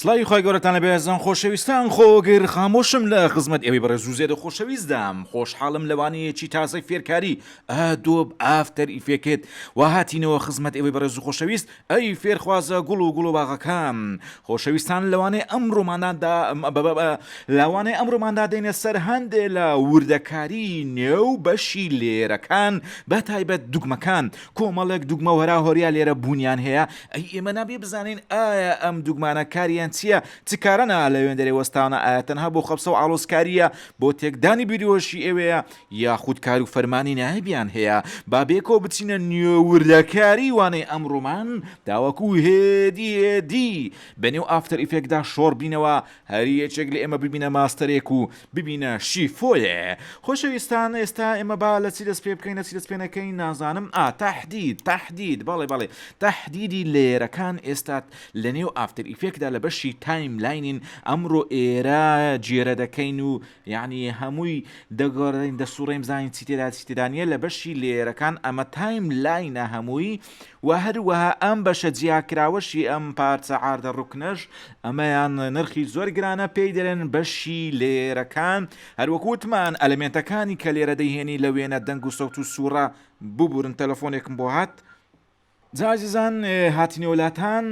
سڵی خۆی گەورەتان لە بێزان خۆشەویستان خۆگر خامۆشم لە خزمەت ئێوەی بەڕێز و زێدە خۆشەویستدام خۆشحاڵم لەوانەیەکی تازەی فێرکاری ئادۆب ئافتەر ئیفێکێت و هاتینەوە خزمەت ئێوەی بەڕێز و خۆشەویست ئەی فێرخوازە گوڵ و باغەکان خۆشەویستان لەوانەیە ئەمڕۆماندا دێنە سەر هەندێک لە وردەکاری نێو بەشی لێرەکان بە تایبەت دوگمەکان کۆمەڵێک دوگمە وەرا هۆریا لێرە بوونیان هەیە ئەی ئێمە نابێ بزانین ئایا ئەم دوگمانە کاریان چییە چکارەنە لە وێندەرێ وەستانە ئایا تەنها بۆ خەبسە و ئاڵۆزکاریە بۆ تێکدانی بیریۆشی ئێوەیە یاخود کار و فەرمانی نایبیان هەیە با بێکۆ بچینە نوێوردەکاری وانەی ئەمڕۆمان داوەکو هێدی بەنێو ئافتەر ئیفێکدا شۆڕ بینەوە هەری یەکێک لە ئێمە ببینە ماستەرێک و ببینە شیفۆیە خۆشەویستان ئێستا ئێمە با لە چی دەست پێ بکەین لە چی دەست پێ نەکەین نازانم تەحدید بەڵێ تەحدیدی لێرەکان ئێستا لە نێو ئافتەر ئیفێکدا لە بەشی تایم لاینین ئەمڕۆ ئێرە جێرە دەکەین و یعنی هەمووی دەگۆڕین دەسوڕێم زانین چی تێدانیە لە بەشی لێرەکان ئەمە تایم لاینە هەمووی و هەروەها ئەم بەشە جیاکراوەشی ئەم پارچە عاردە ڕوکنەش ئەمەیان نرخی زۆر گرانە پێی دەرێن بەشی لێرەکان هەروەکوتمان ئەلمێنتەکانی کە لێرە دەیهێنی لە وێنە دەنگ و سەوت و سوورە ببورن تەلەفۆنێکم بۆ هات جازیزان هاتینەوەلاتان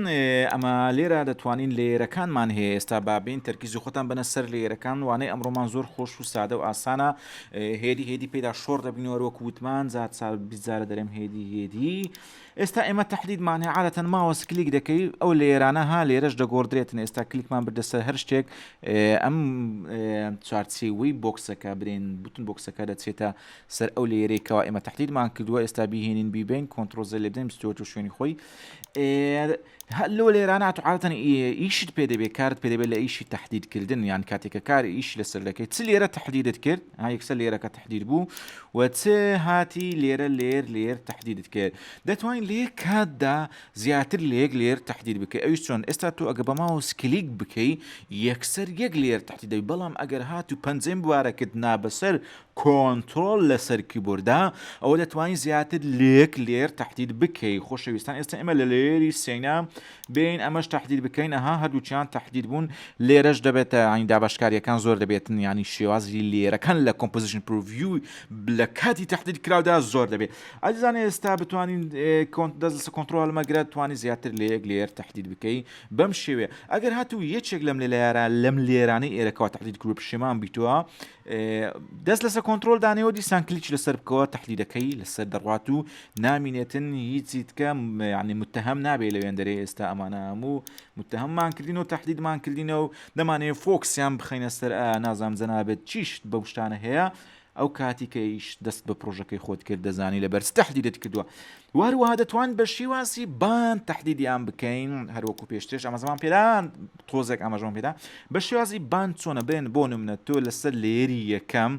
ئەمە لێرە دەتوانین لێرەکانمان هەیە ئێستا بابین تەرکیزی خۆتان بنە سەر لێرەکان وانەی ئەمڕۆمان زۆر خۆش و سادە و ئاسانە هێدی پێدا شۆڕ دەبینەوە وەکو وتمان زات سال بیزارە دەرێم هێدی ئێستا ئێمە تەحدیدمان هەیە عادەتەن ماوەس کلیک دەکەی ئەو لێرانە ها لێرەش دەگۆڕدرێتن ئێستا کلیکمان بردە سەر هەر شتێک ئەم چارچێوەی بۆکسەکە برێن بوتن بۆکسەکە دەچێتە سەر ئەو لێرەیەکەوە ئێمە تەحدیدمان کردووە ئێستا بیهێنین بیبین کۆنتڕۆل لێ بدەین شوێنی خۆی لۆ لێرانات و عادەتەن ئیشت پێ دەبێت کارت پێ دەبێت لە ئیشی تەحدیدکردن یان کاتێکە کار ئیش لەسەر دەکەی چ لێرە تەحدیدت کرد یەکسەر لێرەکە تەحدید بوو و چ هاتی لێر تەحدیدت کرد دەتوانین لێ کاتدا زیاتر لێر تەحدید بکەی ئەوش چۆن ئێستا تۆ ئەگە بە ماوس کلیک بکەی یەکسەر یەک لێر تەحدیدەوی بەڵام ئەگەر هات و پەنجەم بوارەکەت نابەسەر کۆنتڕۆل لەسەر کیبۆردا ئەوە دەتوانین زیاتر لێر تەحدید بکەی خۆشەویستان ئێستا ئێمە لە لێری سێنا بین ئەمەش تەحدید بکەین ئەها هەردووچیان تەحدید بوون لێرەش دەبێتە ئاین دابشکاریەکان زۆر دەبێتن ینی شێوازی لێرەکان لە کۆمپۆزیشن پروڤیو لە کاتی تەحدید کراودا زۆر دەبێت ئەزانێ ئێستا بتوانین دەست لە کۆنتڕۆل مەگرێت توانی زیاتر لێر تەحدید بکەی بەم شێوێ ئەگەر هاتوو یەکێک لەم لێرانەی ئێرەکەوە تەحدید کرد پشیمان بیتووە دەست لەسەر کۆنتڕۆل دانەوە دیسان کلیچ لەسەر بکەوە تەحدیدەکەی لەسەر دەڕوات و نامینێتن هیچی تکە ینی متهم نابێت لە وێندەرێ ئێستا ئەمانە هەموو متهممان کردینەوە تەحدیدمان کردینەوە و دەمانەیە فۆکسیان بخەینە سەر نازام جەنابێت چیش بەو شتانە هەیە ئەو کاتی کە ئیش دەست بە پرۆژەکەی خۆت کرد دەزانی لەبەر تەحدیدت کردووە وهروەها دەتوان بە شێوازی بان تەحدیدیان بکەین هەروەکو پێشترش ئەمەزەمان پێدان تۆزێک ئاماژەمان پێدا بە شێوازی بان چۆنە بێن بۆ نمونە تۆ لەسەر لێری یەکەم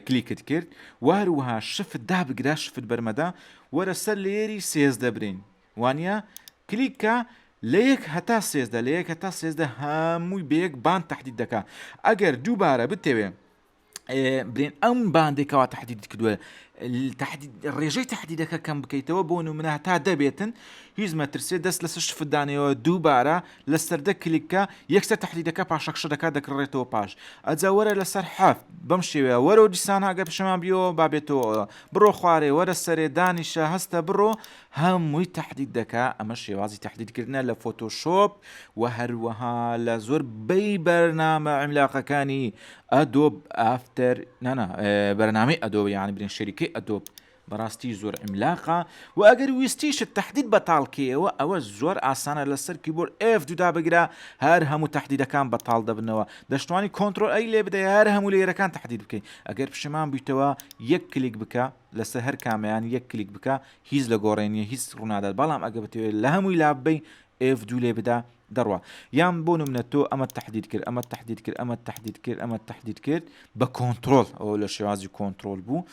کلیکت کرد وهروەها شفت دابگرا شفت بەرمەدا وەرە سەر لێری سێزدە برین وانە کلیکە لە یەک هەتا سێزدە هەمووی بەیەک بان تەحدید دەکا ئەگەر دووبارە بتەوێ برین ئەم باندێکەوە تەحدید کردووە ڕێژەی تەحدیدەکە کەم بکەیتەوە بۆ نمونە تا دەبێتن هیچ مەترسێ دەست لەسەر شفدانەوە دووبارە لە سەردە کلیکە یەکسەر تەحدیدەکە پاشەخشە دەکات دەکڕێتەوە پاش ئەجا وەرە لەسەر حەفت بەم شێوەیە وەرە و دیسان ئەگە پشەمان بیەوە بابێتەوە بڕۆ خوارێ وەرە سەرێ دانیشە هەستە بڕۆ هەمووی تەحدید دەکا ئەمە شێوازی تەحدیدکردنە لە فۆتۆشۆپ و هەروەها لە زۆر بەی بەرنامە عیملاقەکانی ئەدۆب ئافتەر بەرنامەی ئەدۆب یانی برین شەریکەی ئەدۆب بەڕاستی زۆر عیملاقە و ئەگەر ویستیشت تەحدید بەتاڵکەیەوە ئەوە زۆر ئاسانە لەسەر کیبۆرد F2 دابگرا هەر هەموو تەحدیدەکان بەتاڵ دەبنەوە دەشتوانی کۆنتڕۆل ئەی لێ بدەیە هەر هەموو لێرەکان تەحدید بکەین ئەگەر پشەمان بیتەوە یەک کلیک بکە لەسەر هەر کامیان یەک کلیک بکە هیچ لە گۆڕێنیە هیچ ڕوونادات بەڵام ئەگە بتەوێت لە هەمووی لاببەی F2 لێ بدا دەڕوە یان بۆ نمونە تۆ ئەمە تەحدید ئەمە تەحدید کرد بە کۆنتڕۆل ئەو لە شێوازی کۆنتڕۆل بوو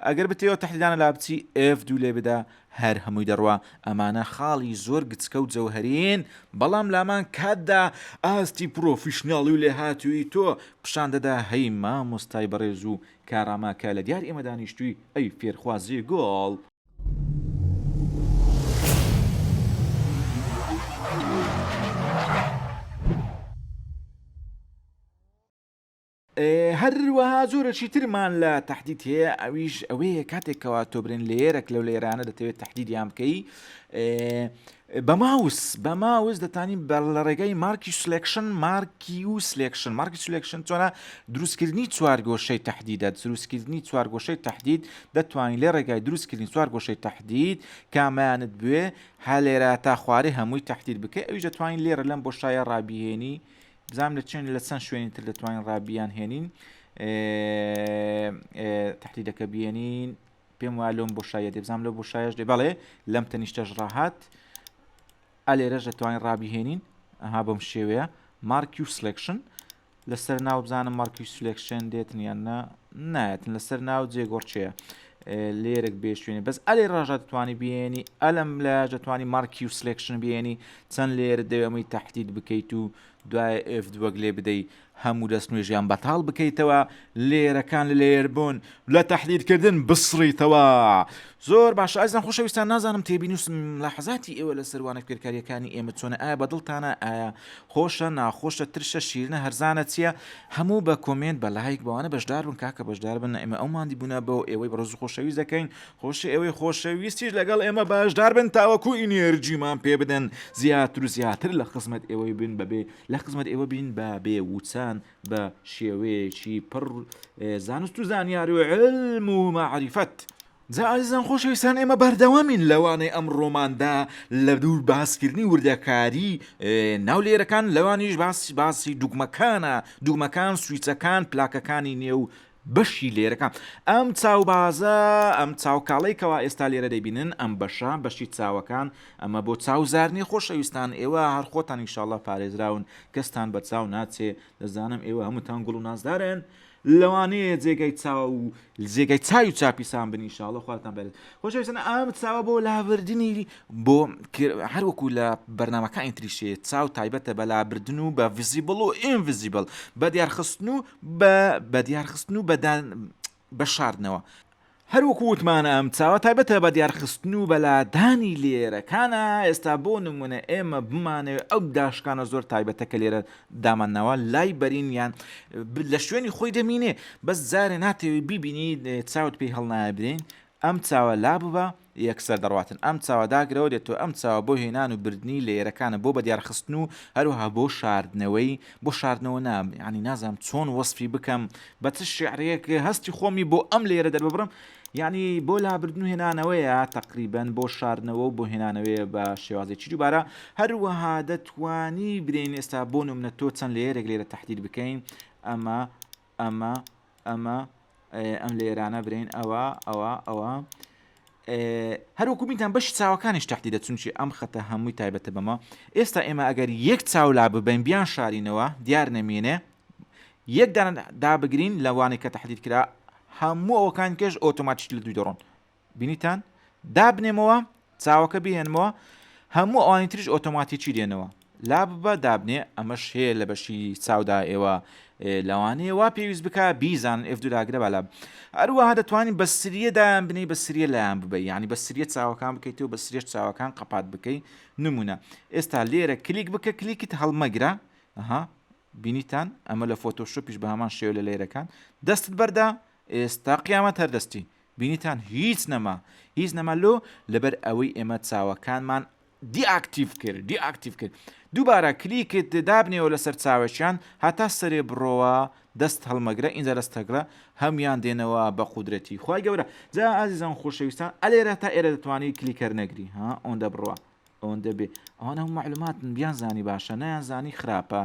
ئەگەر بتەوە تەحدیدانە لا بچی F2 لێ بدا هەر هەمووی دەڕوە ئەمانە خاڵی زۆر گچکە و جەوهەرین بەڵام لامان کاتدا ئاستی پرۆفیشناڵی و لێ هاتووی تۆ پیشان دەدا هەی مامۆستای بەڕێز و کاراماکە لە دیار ئێمە دانیشتووی ئەی فێرخوازی گۆڵ هەروەها زۆرەی ترمان لە تهدید هەیە ئەویش ئەوەیە کاتێکەوە تۆ برن لێرەك لەو لێرانە دەتەوێت تهدیدیان بکەی بە ماوس دەتانی لە ڕێگەی مارکی سلێکشن چۆنە دروستکردنی چوارگۆشەی تهدیدە دروستکردنی چوارگۆشەی تهدید دەتوانین لێ ڕێگای دروستکردنی چوارگۆشەی تهدید کامەیانت بوێ هە لێرە تا خوارێ هەمووی تهدید بکەی ئەویش دەتوانین لێرە لەم بۆشایە ڕابیهێنی بزانام لە چەند شوێنی تر دەتوانین ڕابیان هێنین تهدیدەکە بێنین پێم وایە لەم بۆشایە دەبزانام لەو بۆشایەش دێ بەڵێ لەم تەنیشتەش ڕاهات ئەلێرەش دەتوانین ڕابیهێنین ئەها بەم شێوەیە مارکی سلێکشن لەسەر ناو بزانم مارکی سلێکشن دێتن یان نایەتن لەسەر ناو جێگۆڕچەیە لێرەك بێ شوێنێ بەس ئەلێ ڕژە دەتوانی بێنی ئەلم لە دەتوانی مارکی و سلێکشن بێنی چەند لێرە دەوێمەی تهدید بکەیت و دوای F2 لێ بدەیت هەموو دەست نوێژیان بەتاڵ بکەیتەوە لێرەکان لە لێر بوون لە تهدیدکردن بسڕیتەوە زۆر باشە ئازان خۆشەویستان نازانم تێبینی و ملاحەزاتی ئێوە لە سەروانە فکرکاریەکانی ئێمە چۆنە ئایا بەدڵتانە ئایا خۆشە ناخۆشە ترشە شیرنە هەرزانە چییە هەموو بە کۆمنت بە لایک بەوانە بەشدار بن کاکە بەشدار بن ئێمە ئەوماندی بوونە بۆ ئێوەی بەڕۆز خۆشەویست دەکەین خۆشی ئێوەی خۆشەویستیش لەگەڵ ئێمە باشدار بن تاوەکو ئینێرجیمان پێ بدەن زیاتر و زیاتر لە خزمەت ئێوەی بن بەبێ لە خزمەت ئێوە بین بە بێ وچان بە شێوەیەکی پڕ زانست و زانیاری و علم و معریفەت جا ئازیزان خۆشەویستان ئێمە بەردەوامین لەوانەی ئەم ڕۆماندا لە دوور باسکردنی وردەکاری ناو لێرەکان لەوانیش باسی دوگمەکان سویچەکان پلاکەکانی نێو بەشی لێرەکان ئەم چاوبازە ئەم چاوکاڵێکەوە ئێستا لێرە دەبینن ئەم بەشی چاوەکان ئەمە بۆ چاوزارنی خۆشەویستان ئێوە هەر خۆتان ئینشاڵڵا پارێزراون کەستان بە چاو ناچێ دەزانم ئێوە هەمووتان گوڵ و نازدارن لەوانەیە جێگەی چاو و جێگەی چاوی و چاپیسان بن ئینشاڵڵا خواتان بێت خۆشەویستان ئەم چاوە بۆ لاوردنی بۆ هەروەکو لە بەرنامەکانی تریشێ چاو تایبەتە بە لابردن و بە ڤیزیبڵ و ئینڤیزیبڵ بە دیارخستن و بە دیارخستن و بە شاردنەوە هەروەکو وتمانە ئەم چاوە تایبەتە بە دیارخستن و بەلادانی لێرەکانە ئێستا بۆ نمونە ئێمە بمانەوێت ئەو داشکانە زۆر تایبەتە کە لێرە دامانەوە لای بەرینیان لە شوێنی خۆی دەمینێ بەس جارێ ناتەوێت بیبینی چاوت پێی هەڵنایە ئەم چاوە لا ببە یەکسەر دەڕواتن ئەم چاوە داگرەوە دێتەوە ئەم چاوە بۆ هێنان و بردننی لێرەکانە بۆ بە دیارخستن و هەروەها بۆ شاردنەوە ینی نازانم چۆن وەسفی بکەم بە چ شێعرەیەک هەستی خۆمی بۆ ئەم لێرە دەرببڕم یعنی بۆ لابردن و هێنانەوەیە تقریبەن بۆ شاردنەوە و بۆ هێنانەوەیە بە شێوازێکی دووبارە هەروەها دەتوانی برین ئێستا بۆ نمونە تۆ چەند لێرێک لێرە تهدید بکەین ئەم لێرانە برین ئەوە هەروەکو بینتان بەشی چاوەکانیش تهدیدە چونچی ئەم خەتە هەمووی تایبەتە بەمە ئێستا ئێمە ئەگەر یەک چاو لا ببین بیان شارینەوە دیار نەمێنێ یەک دابگرین لەوانەی کە تهدید کرا هەموو ئەوەکان کەش ئۆتۆماتیک لە دوی دەڕۆن بینیتان دابنێمەوە چاوەکە بهێنمەوە هەموو ئەوانی تریش ئۆتۆماتیکی دێنەوە لا ببە دابنێ ئەمەش هەیە لە بەشی چاودا ئێوە لەوانەیە وا پێویست بکە بیزان F2 داگرە بالا هەروەها دەتوانین بە سریەدایان بنەی بە سریە لایەن ببەی یعنی بە سریە چاوەکان بکەیتەوە بە سریە چاوەکان قەپات بکەی نمونە ئێستا لێرە کلیک بکە کلیکت هەڵمەگرە بینیتان ئەمە لە فۆتۆشۆپیش بە هەمان شێو لە لێرەکان دەستت بەردا ئێستا قیامەت هەردەستی بینیتان هیچ نەما لۆ لەبەر ئەوەی ئێمە چاوەکانمان دیاکتیف کرد دووبارە کلیکت دابنێەوە لەسەر چاوەشیان هەتا سەرێ بڕۆوە دەست هەڵمەگرە ئینجا دەستەگرە هەمیان دێنەوە بە قودرەتی خی گەورە جا ئازیزان خۆشەویستان ئەلێرە تا ئێرە دەتوانانی کلیکەر نەگری ئەوەندە بڕوە ئەوەندە بێ ئەوانە هەموو معلوماتن بیان زانی باشە نەیان زانی خراپە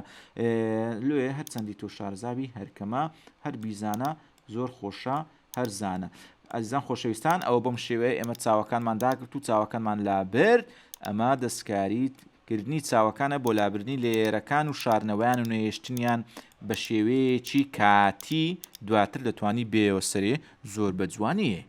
لێ هەر چەندی تۆ شارزاوی هەرکەمە هەر بیزانە زۆر خۆشە هەرزانە ئازیزان خۆشەویستان ئەوە بەم شێوەیە ئێمە چاوەکانمان داگرت و چاوەکانمان لابرد ئەمە دەستکاریکردنی چاوەکانە بۆ لابردنی لێرەکان و شارنەوەیان و نوێشتنیان بە شێوەیەکی کاتی دواتر دەتوانی بێەوە سەرێ زۆر بە جوانیە.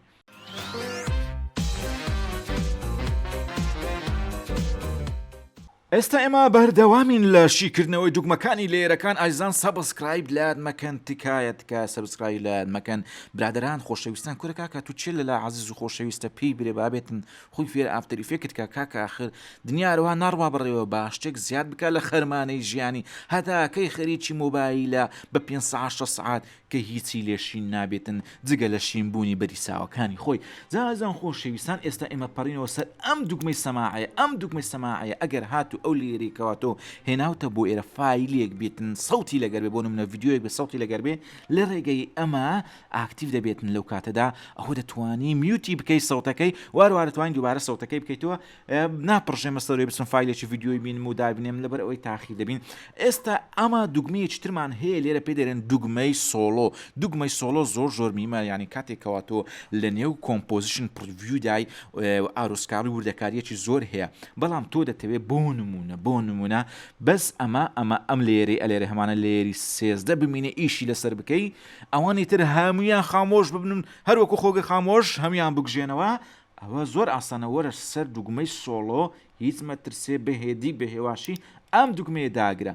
ئێستا ئێمە بەردەوامین لە شیکردنەوەی دوگمەکانی لێرەکان ئایزان سەبسکرایب لات مەکەن تکایەتکە سەبسکرایب لات مەکەن برادران خۆشەویستان کورە کاکە تو چێ لەلا عەزیز و خۆشەویستە پێی برێ بابێتن خۆی فێر ئافتەریفێکت کە کاکە ئاخر دنیاەوە ناڕوا بڕێەوە باشتێک زیاد بکە لە خەرمانەی ژیانی هەتاکەی خەریکی مۆبایلە بە 5 سعات کە هیچی لێشین نابێتن جگە لە شینبوونی بەریساوەکانی خۆی زازان خۆشەویستان ئێستا ئێمە پەڕینەوە سەر ئەم دوگمەی سەماعەیە ئەم دوگمەی سەماعەیە ئەگەر هاتو ئەو لێرێکەوەتۆ هێناوتە بۆ ئێرە فایلێک بێتن سەوتی لەگەر بێ بۆ نمونە ڤیدیۆیەک بە سەوتی لەگەر بێ لە ڕێگەی ئەمە ئاکتیو دەبێتن لەو کاتەدا ئەوە دەتوانی میوتی بکەی سەوتەکەی واروا دەتوانین دووبارە سەوتەکەی بکەیتەوە ناپڕژێ مەسەرەوەی بچن فایلێکی ڤیدیۆی بینم و دابینێم لەبەر ئەوەی تاخیر دەبین ئێستا ئەمە دوگمەیەکی ترمان هەیە لێرە پێ دەرێن دوگمەی سۆلۆ دوگمەی سۆلۆ زۆر میمە ینی کاتێکەوەتۆ لە نێو کۆمپۆزیشن پروڤیودای ئاروسکاری وردەکاریەکی زۆر هەیە بەڵام تۆ دەتەوێت بۆ نمونە بەس ئەم لێرە هەمانە لێری 13 بمینە ئیشی لەسەر بکەی ئەوانی تر هەمویان خامۆش ببنن هەروەکو خۆگە خامۆش هەمیان بگژێنەوە ئەوە زۆر ئاسانە وەرە سەر دوگمەی سۆلۆ هیچ مەترسێ بەهێدی بەهێواشی ئەم دوگمەیە داگرە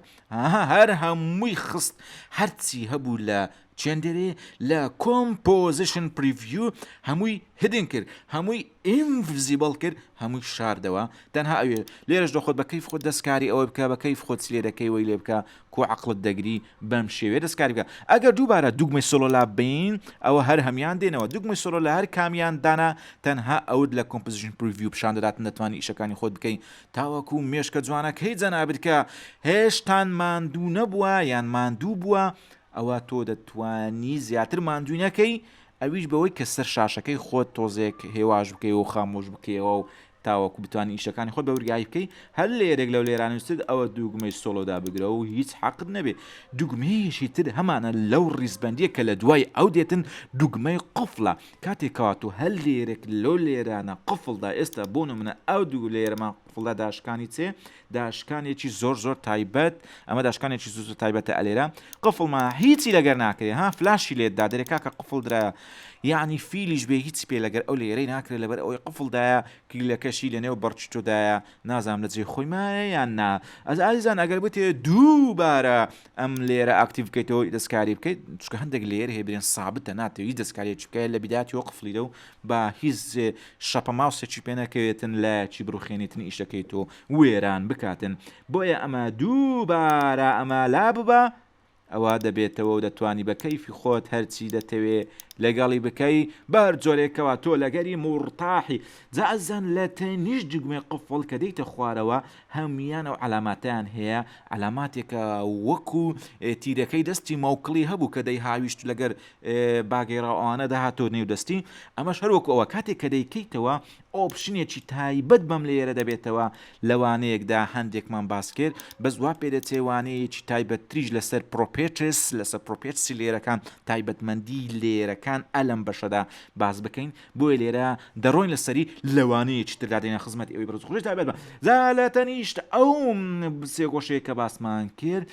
هەر هەمووی خست هەرچی هەبوو لە چێندێرێ لە کۆمپۆزیشن پریڤیو هەمووی هدن کرد هەمووی ئینڤیزیبڵ کرد هەمووی شاردەوە تەنها ئەوێ لێرەش دەخۆت بە کەیف خۆت دەستکاری ئەوە بکە بە کەیف خۆت لێ دەکەی وەی لێ بکە کۆ عەقڵت دەگری بەم شێوێ دەستکاری بکە ئەگەر دووبارە دوگمەی سۆلۆ لا بین ئەوە هەر هەمیان دێنەوە دوگمەی سۆلۆ لە هەر کامیان دانا تەنها ئەوت لە کۆمپۆزیشن پریڤیو پیشان دەداتن دەتوانی ئیشەکانی خۆت بکەین تاوەکو مێشکە جوانەکەی جەنابەت کە هێشتان ماندوو نەبووە یان ماندوو بووە ئەوە تۆ دەتوانی زیاتر ماندوونەکەی ئەویش بەوەی کە سەر شاشەکەی خۆت تۆزێک هێواش بکەی و خامۆش بکەیەوە و تاوەکو بتوانانی ئیشەکانی خۆت بەورگایی بکەی هەر لێرێک لەو لێرانویستت ئەوە دوگمەی سۆلۆدا بگرە و هیچ حەقت نەبێ دوگمەیەشی تر هەمانە لەو ڕیزبەندیە کە لە دوای ئەو دێتن دوگمەی قفڵە کاتێکەوە تو هەر لێرێک لەو لێرانە قفڵدا ئێستا بۆ نمونە ئەو دوو لێرەمان قفڵدا داشکانی چێ داشکانێکی زۆر تایبەت ئەمە داشکانێکی زۆر تایبەتە ئەلێرە قفڵما هیچی لەگەر ناکرێ ها فلاشی لێتدا دەرێکا کە قفڵ درایە یعنی فیلیش بێ هیچ پێ لەگەر ئەو لێرەی ناکرێت لەبەر ئەوەی قفڵدایە کلیلەکەشی لە نێو بەرچتۆدایە نازانم لە جێ خۆی مایە یان نا ئەز ئازیزان ئەگەر بتێ دووبارە ئەم لێرە ئاکتیو بکەیتەوە دەستکاری بکەیت چکە هەندێک لێر هەیە برێن سابتە ناتەوێت دەستکاریەکی بکەیت لە بیداتیەوە قفڵیدە و بە هیچ شەپە ماوسێکی پێ نەکەوێتن لایەکی بڕوخێنیتن ئیشەکەیتەوە وێران بکاتن بۆیە ئەمە دووبارە ئەمە لا ببە ئەوە دەبێتەوە و دەتوانی بە کەیفی خۆت هەرچی دەتەوێ لەگەڵی بکەی بەر جۆرێکەوە تۆ لەگەری مرتاحی جازان لە تەنیش دوگمەی قفڵ کە دەیتە خوارەوە هەمیان ئەو علاماتیان هەیە علاماتێکە وەکو تیرەکەی دەستی مەوکڵی هەبوو کە دەی هاویشت لەگەر باگێڕاوانە داهاتۆ نێو دەستی ئەمەش هەروەکو ئەوە کاتێک کە دەیکەیتەوە ئۆپشنێکی تایبەت بەم لێرە دەبێتەوە لەوانەیەکدا هەندێکمان باس کرد بەس وا پێ دەچێوانەیەکی تایبەت تریژ لەسەر پرۆپێچس لەسەر پرۆپێچسی لێرەکان تایبەتمەندی لێرەکان ئەلم بەشەدا باز بکەین بۆیە لێرە دەڕۆین لەسەری لەوانەیەکی تردا دێنە خزمەت ئەوەی بەرز خۆش تایبەت بە زالەتەنیشت ئەو سێگۆشەیە کە باسمان کرد